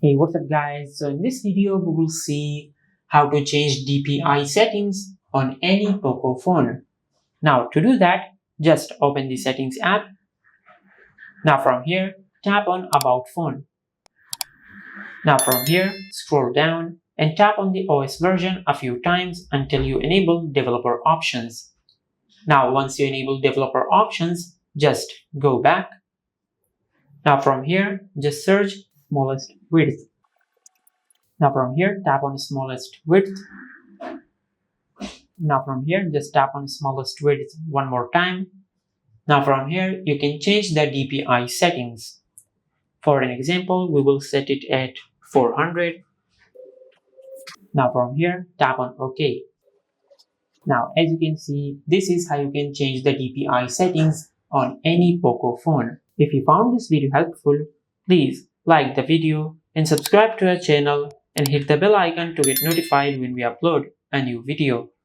Hey, what's up guys? So in this video we will see how to change DPI settings on any Poco phone. Now to do that, just open the settings app. Now from here, tap on about phone. Now from here, scroll down and tap on the OS version a few times until you enable developer options. Now once you enable developer options, just go back. Now from here, just search smallest width. Now from here, tap on smallest width. Now from here, just tap on smallest width one more time. Now from here, you can change the DPI settings. For an example, we will set it at 400. Now from here, tap on OK. Now as you can see, this is how you can change the DPI settings on any Poco phone. If you found this video helpful, please like the video and subscribe to our channel and hit the bell icon to get notified when we upload a new video.